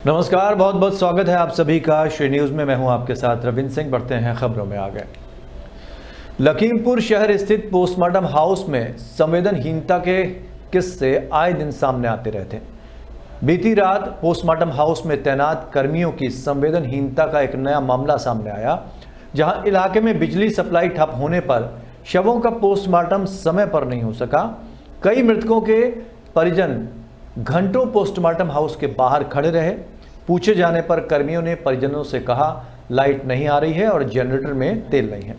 नमस्कार, बहुत बहुत स्वागत है आप सभी का श्री न्यूज़ में। मैं हूं आपके साथ रविंद्र सिंह। बढ़ते हैं खबरों में आगे। लखीमपुर शहर स्थित पोस्टमार्टम हाउस में संवेदनहीनता के किस्से आए दिन सामने आते रहते हैं। बीती रात पोस्टमार्टम हाउस में तैनात कर्मियों की संवेदनहीनता का एक नया मामला सामने आया, जहां इलाके में बिजली सप्लाई ठप होने पर शवों का पोस्टमार्टम समय पर नहीं हो सका। कई मृतकों के परिजन घंटों पोस्टमार्टम हाउस के बाहर खड़े रहे। पूछे जाने पर कर्मियों ने परिजनों से कहा लाइट नहीं आ रही है और जनरेटर में तेल नहीं है।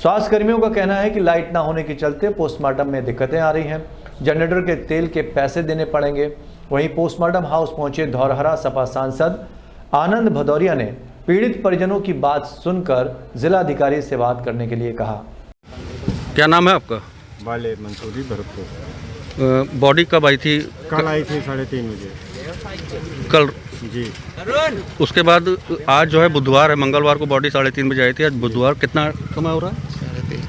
स्वास्थ्य कर्मियों का कहना है कि लाइट ना होने के चलते पोस्टमार्टम में दिक्कतें आ रही हैं, जनरेटर के तेल के पैसे देने पड़ेंगे। वहीं पोस्टमार्टम हाउस पहुंचे धौरहरा सपा सांसद आनंद भदौरिया ने पीड़ित परिजनों की बात सुनकर जिलाधिकारी से बात करने के लिए कहा। क्या नाम है आपका? वाले मंसूरी भरतपुर। बॉडी कब आई थी? कल आई थी 3:30 बजे। कल जी। उसके बाद आज जो है बुधवार है, मंगलवार को बॉडी 3:30 बजे आई थी। आज बुधवार कितना समय हो रहा है?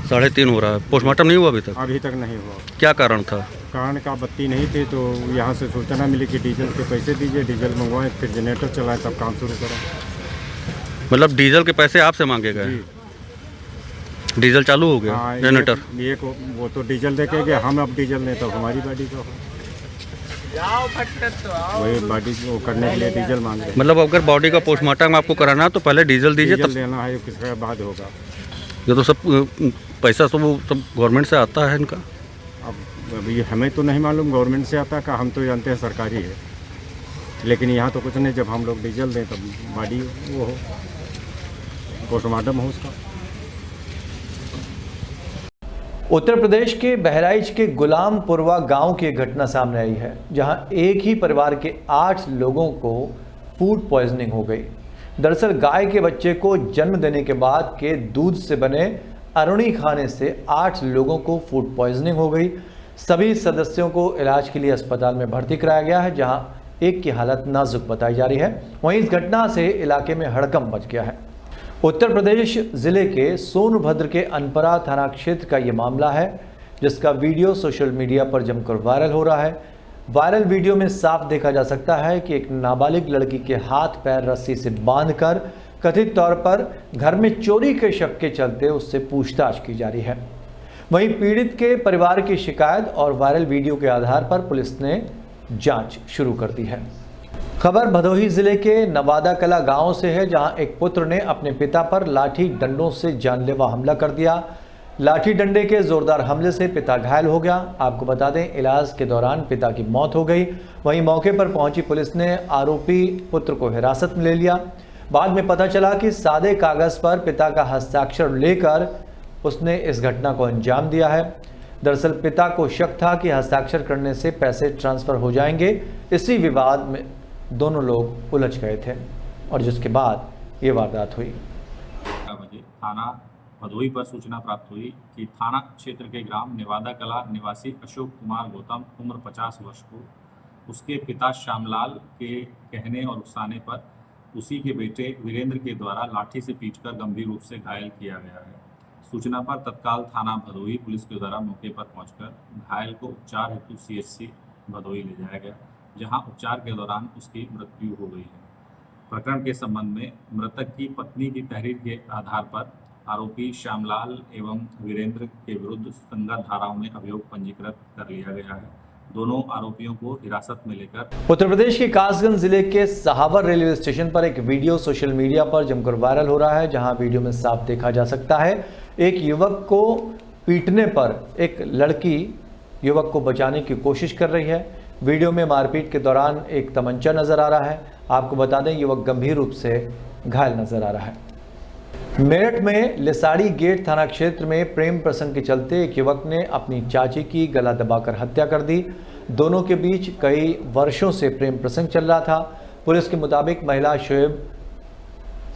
3:30 हो रहा है। पोस्टमार्टम नहीं हुआ अभी तक? अभी तक नहीं हुआ। क्या कारण था? कारण का बत्ती नहीं थी, तो यहाँ से सूचना मिली कि डीजल के पैसे दीजिए। डीजल मंगवाएं, फिर जनरेटर चलाएं, तब काम शुरू करें। मतलब डीजल के पैसे आपसे मांगे गए? डीजल चालू हो गया? हाँ, जनरेटर ये वो तो डीजल दे के गए, हम अब डीजल नहीं, तो हमारी बाडी का हो वही बाडी को करने के लिए डीजल मांग रहे। मतलब अगर बॉडी का पोस्टमार्टम आपको कराना है तो पहले डीजल दीजिए, डीजल तब देना है, किसके बाद होगा। ये तो सब पैसा सब गवर्नमेंट से आता है इनका। अब अभी हमें तो नहीं मालूम गवर्नमेंट से आता का, हम तो जानते हैं सरकारी है, लेकिन यहाँ तो कुछ नहीं। जब हम लोग डीजल दें तब बाडी वो हो, पोस्टमार्टम हो उसका। उत्तर प्रदेश के बहराइच के गुलामपुरवा गांव की एक घटना सामने आई है, जहां एक ही परिवार के 8 लोगों को फूड पॉइजनिंग हो गई। दरअसल गाय के बच्चे को जन्म देने के बाद के दूध से बने अरुणी खाने से 8 लोगों को फूड पॉइजनिंग हो गई। सभी सदस्यों को इलाज के लिए अस्पताल में भर्ती कराया गया है, जहां एक की हालत नाजुक बताई जा रही है। वहीं इस घटना से इलाके में हड़कंप मच गया है। उत्तर प्रदेश जिले के सोनभद्र के अनपरा थाना क्षेत्र का ये मामला है, जिसका वीडियो सोशल मीडिया पर जमकर वायरल हो रहा है। वायरल वीडियो में साफ देखा जा सकता है कि एक नाबालिग लड़की के हाथ पैर रस्सी से बांधकर कथित तौर पर घर में चोरी के शक के चलते उससे पूछताछ की जा रही है। वहीं पीड़ित के परिवार की शिकायत और वायरल वीडियो के आधार पर पुलिस ने जांच शुरू कर दी है। खबर भदोही जिले के नवादा कला गांव से है, जहां एक पुत्र ने अपने पिता पर लाठी डंडों से जानलेवा हमला कर दिया। लाठी डंडे के जोरदार हमले से पिता घायल हो गया। आपको बता दें, इलाज के दौरान पिता की मौत हो गई। वहीं मौके पर पहुंची पुलिस ने आरोपी पुत्र को हिरासत में ले लिया। बाद में पता चला कि सादे कागज पर पिता का हस्ताक्षर लेकर उसने इस घटना को अंजाम दिया है। दरअसल पिता को शक था कि हस्ताक्षर करने से पैसे ट्रांसफर हो जाएंगे। इसी विवाद में दोनों लोग उलझ गए थे और जिसके बाद ये वारदात हुई। थाना भदोही पर सूचना प्राप्त हुई कि थाना क्षेत्र के ग्राम नेवादा कला निवासी अशोक कुमार गौतम उम्र 50 वर्ष को उसके पिता श्यामलाल के कहने और उकसाने पर उसी के बेटे वीरेंद्र के द्वारा लाठी से पीटकर गंभीर रूप से घायल किया गया है। सूचना पर तत्काल थाना भदोही पुलिस के द्वारा मौके पर पहुंचकर घायल को उपचार हेतु CHC भदोही ले जाया गया, जहां उपचार के दौरान उसकी मृत्यु हो गई है। प्रकरण के संबंध में मृतक की पत्नी की तहरीर के आधार पर आरोपी श्यामलाल एवं वीरेंद्र के विरुद्ध संगत धाराओं में अभियोग पंजीकृत कर लिया गया है। दोनों आरोपियों को हिरासत में लेकर उत्तर प्रदेश के कासगंज जिले के सहावर रेलवे स्टेशन पर एक वीडियो सोशल मीडिया पर जमकर वायरल हो रहा है, जहां वीडियो में साफ देखा जा सकता है एक युवक को पीटने पर एक लड़की युवक को बचाने की कोशिश कर रही है। वीडियो में मारपीट के दौरान एक तमंचा नजर आ रहा है। आपको बता दें, युवक गंभीर रूप से घायल नजर आ रहा है। मेरठ में लिसाड़ी गेट थाना क्षेत्र में प्रेम प्रसंग के चलते एक युवक ने अपनी चाची की गला दबाकर हत्या कर दी। दोनों के बीच कई वर्षों से प्रेम प्रसंग चल रहा था। पुलिस के मुताबिक महिला शोएब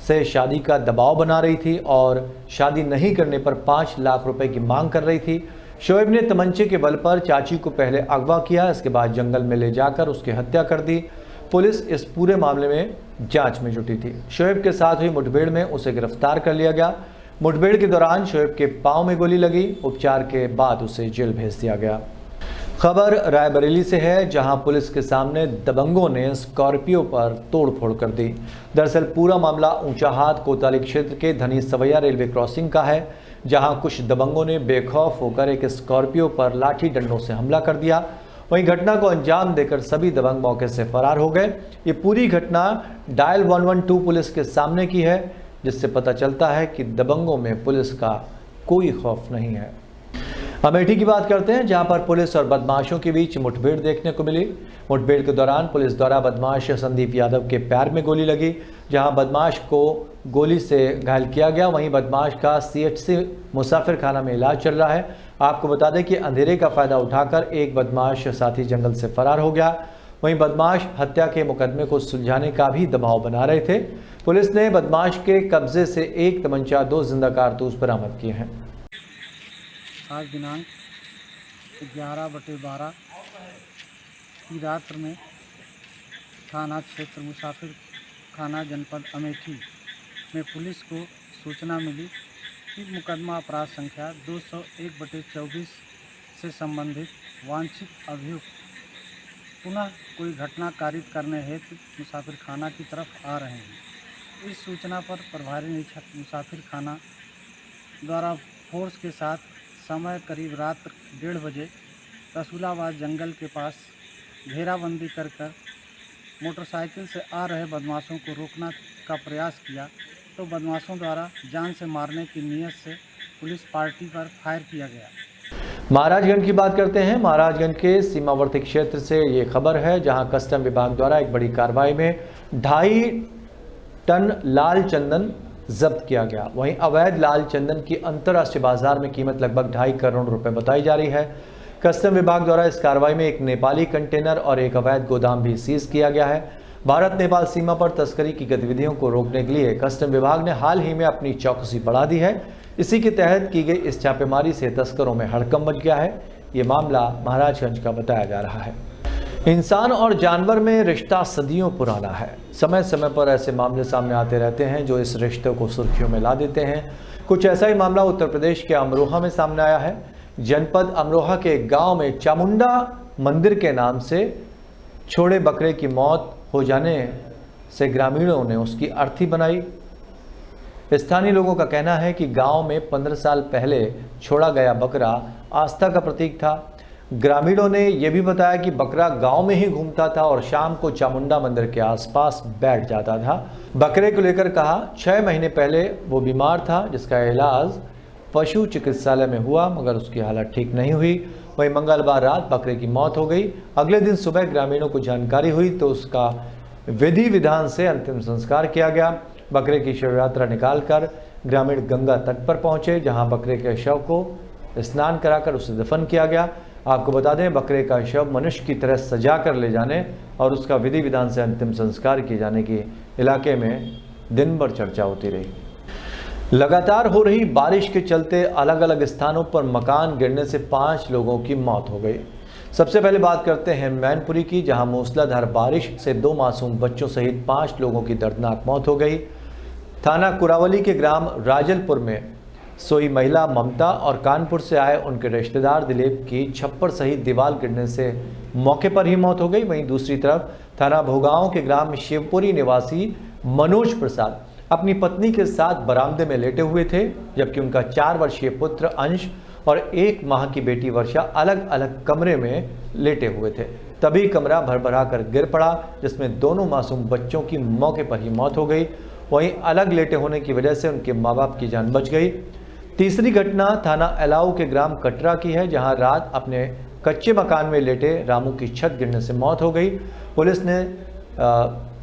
से शादी का दबाव बना रही थी और शादी नहीं करने पर 5 लाख रुपए की मांग कर रही थी। शोएब ने तमंचे के बल पर चाची को पहले अगवा किया, इसके बाद जंगल में ले जाकर उसकी हत्या कर दी। पुलिस इस पूरे मामले में जांच में जुटी थी। शोएब के साथ हुई मुठभेड़ में उसे गिरफ्तार कर लिया गया। मुठभेड़ के दौरान शोएब के पांव में गोली लगी। उपचार के बाद उसे जेल भेज दिया गया। खबर रायबरेली से है, जहां पुलिस के सामने दबंगों ने स्कॉर्पियो पर तोड़फोड़ कर दी। दरअसल पूरा मामला ऊंचाहाट कोतवाली क्षेत्र के धनी सवैया रेलवे क्रॉसिंग का है, जहां कुछ दबंगों ने बेखौफ होकर एक स्कॉर्पियो पर लाठी डंडों से हमला कर दिया। वहीं घटना को अंजाम देकर सभी दबंग मौके से फरार हो गए। ये पूरी घटना डायल 112 पुलिस के सामने की है, जिससे पता चलता है कि दबंगों में पुलिस का कोई खौफ नहीं है। अमेठी की बात करते हैं, जहां पर पुलिस और बदमाशों के बीच मुठभेड़ देखने को मिली। मुठभेड़ के दौरान पुलिस द्वारा बदमाश संदीप यादव के पैर में गोली लगी, जहां बदमाश को गोली से घायल किया गया। वहीं बदमाश का CHC मुसाफिर खाना में इलाज चल रहा है। आपको बता दें कि अंधेरे का फायदा उठाकर एक बदमाश साथी जंगल से फरार हो गया। वहीं बदमाश हत्या के मुकदमे को सुलझाने का भी दबाव बना रहे थे। पुलिस ने बदमाश के कब्जे से एक तमंचा, 2 जिंदा कारतूस बरामद किए हैं। आज दिनांक 11/12 की रात्र में थाना क्षेत्र मुसाफिर खाना जनपद अमेठी में पुलिस को सूचना मिली कि मुकदमा अपराध संख्या 201/24 से संबंधित वांछित अभियुक्त पुनः कोई घटना कारित करने हेतु मुसाफिर खाना की तरफ आ रहे हैं। इस सूचना पर प्रभारी निरीक्षक मुसाफिर खाना द्वारा फोर्स के साथ समय करीब रात 1:30 बजे रसूलाबाद जंगल के पास घेराबंदी कर मोटरसाइकिल से आ रहे बदमाशों को रोकने का प्रयास किया, तो बदमाशों द्वारा जान से मारने की नीयत से पुलिस पार्टी पर फायर किया गया। महाराजगंज की बात करते हैं। महाराजगंज के सीमावर्ती क्षेत्र से ये खबर है, जहां कस्टम विभाग द्वारा एक बड़ी कार्रवाई में 2.5 टन लाल चंदन जब्त किया गया। वहीं अवैध लाल चंदन की अंतर्राष्ट्रीय बाजार में कीमत लगभग 2.5 करोड़ रुपए बताई जा रही है। कस्टम विभाग द्वारा इस कार्रवाई में एक नेपाली कंटेनर और एक अवैध गोदाम भी सीज किया गया है। भारत नेपाल सीमा पर तस्करी की गतिविधियों को रोकने के लिए कस्टम विभाग ने हाल ही में अपनी चौकसी बढ़ा दी है। इसी के तहत की गई इस छापेमारी से तस्करों में हड़कंप मच गया है। ये मामला महाराजगंज का बताया जा रहा है। इंसान और जानवर में रिश्ता सदियों पुराना है। समय समय पर ऐसे मामले सामने आते रहते हैं जो इस रिश्ते को सुर्खियों में ला देते हैं। कुछ ऐसा ही मामला उत्तर प्रदेश के अमरोहा में सामने आया है। जनपद अमरोहा के गांव में चामुंडा मंदिर के नाम से छोड़े बकरे की मौत हो जाने से ग्रामीणों ने उसकी अर्थी बनाई। स्थानीय लोगों का कहना है कि गांव में 15 साल पहले छोड़ा गया बकरा आस्था का प्रतीक था। ग्रामीणों ने यह भी बताया कि बकरा गांव में ही घूमता था और शाम को चामुंडा मंदिर के आसपास बैठ जाता था। बकरे को लेकर कहा 6 महीने पहले वो बीमार था, जिसका इलाज पशु चिकित्सालय में हुआ, मगर उसकी हालत ठीक नहीं हुई। वहीं मंगलवार रात बकरे की मौत हो गई। अगले दिन सुबह ग्रामीणों को जानकारी हुई तो उसका विधि विधान से अंतिम संस्कार किया गया। बकरे की शव यात्रा निकालकर ग्रामीण गंगा तट पर पहुंचे, जहां बकरे के शव को स्नान कराकर उसे दफन किया गया। आपको बता दें, बकरे का शव मनुष्य की तरह सजा कर ले जाने और उसका विधि विधान से अंतिम संस्कार किए जाने की इलाके में दिन भर चर्चा होती रही। लगातार हो रही बारिश के चलते अलग अलग स्थानों पर मकान गिरने से 5 लोगों की मौत हो गई। सबसे पहले बात करते हैं मैनपुरी की, जहां मूसलाधार बारिश से 2 मासूम बच्चों सहित 5 लोगों की दर्दनाक मौत हो गई। थाना कुरावली के ग्राम राजलपुर में सोई महिला ममता और कानपुर से आए उनके रिश्तेदार दिलीप की छप्पर सहित दीवार गिरने से मौके पर ही मौत हो गई। वहीं दूसरी तरफ थाना भोगांव के ग्राम शिवपुरी निवासी मनोज प्रसाद अपनी पत्नी के साथ बरामदे में लेटे हुए थे, जबकि उनका 4 वर्षीय पुत्र अंश और 1 माह की बेटी वर्षा अलग अलग कमरे में लेटे हुए थे। तभी कमरा भरभरा कर गिर पड़ा, जिसमें दोनों मासूम बच्चों की मौके पर ही मौत हो गई। वहीं अलग लेटे होने की वजह से उनके माँ बाप की जान बच गई। तीसरी घटना थाना एलाऊ के ग्राम कटरा की है, जहां रात अपने कच्चे मकान में लेटे रामू की छत गिरने से मौत हो गई। पुलिस ने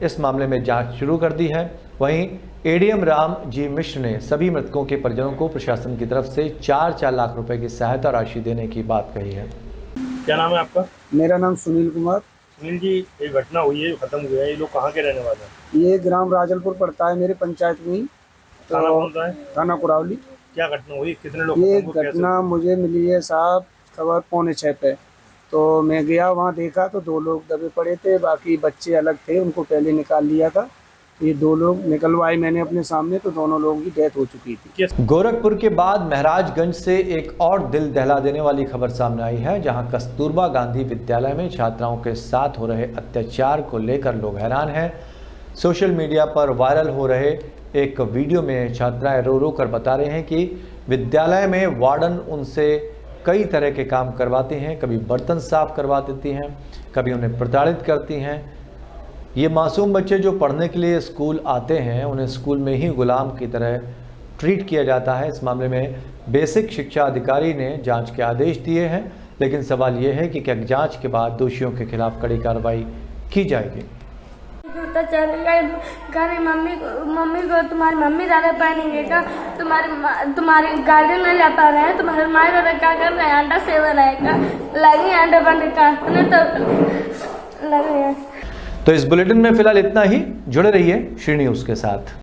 इस मामले में जांच शुरू कर दी है। वहीं एडीएम राम जी मिश्र ने सभी मृतकों के परिजनों को प्रशासन की तरफ से 4-4 लाख रुपए की सहायता राशि देने की बात कही है। क्या नाम है आपका? मेरा नाम सुनील कुमार। सुनील जी, ये घटना हुई है, खत्म हुआ है, ये लोग कहाँ के रहने वाले हैं? ये ग्राम राजलपुर पड़ता है मेरे पंचायत में ही। थाना कौन सा है? थाना कुरावली। क्या घटना हुई, कितने लोग? ये घटना मुझे मिली है साहब खबर 5:45 पे। तो मैं गया वहाँ, देखा तो 2 लोग दबे पड़े थे, बाकी बच्चे अलग थे, उनको पहले निकाल लिया था। ये 2 लोग निकलवाए मैंने अपने सामने, तो दोनों लोगों की डेथ हो चुकी थी। गोरखपुर के बाद महराजगंज से एक और दिल दहला देने वाली खबर सामने आई है, जहां कस्तूरबा गांधी विद्यालय में छात्राओं के साथ हो रहे अत्याचार को लेकर लोग हैरान हैं। सोशल मीडिया पर वायरल हो रहे एक वीडियो में छात्राएं रो रो कर बता रहे हैं कि विद्यालय में वार्डन उनसे कई तरह के काम करवाती हैं, कभी बर्तन साफ करवा देती हैं, कभी उन्हें प्रताड़ित करती हैं। ये मासूम बच्चे जो पढ़ने के लिए स्कूल आते हैं, उन्हें स्कूल में ही गुलाम की तरह ट्रीट किया जाता है। इस मामले में बेसिक शिक्षा अधिकारी ने जांच के आदेश दिए हैं, लेकिन सवाल ये है कि क्या जांच के बाद दोषियों के खिलाफ कड़ी कार्रवाई की जाएगी। जूता चलेगा, कह मम्मी को तुम्हारी मम्मी ज़्यादा पहनेंगे क्या, तुम्हारे गार्डन में जाता रहे, तुम्हारे माँ को क्या कर रहे हैं, अंडा सेवन है क्या, लगी अंडा बंद काटने तो लगे। तो इस बुलेटिन में फिलहाल इतना ही। जुड़े रहिए श्री न्यूज़ के साथ।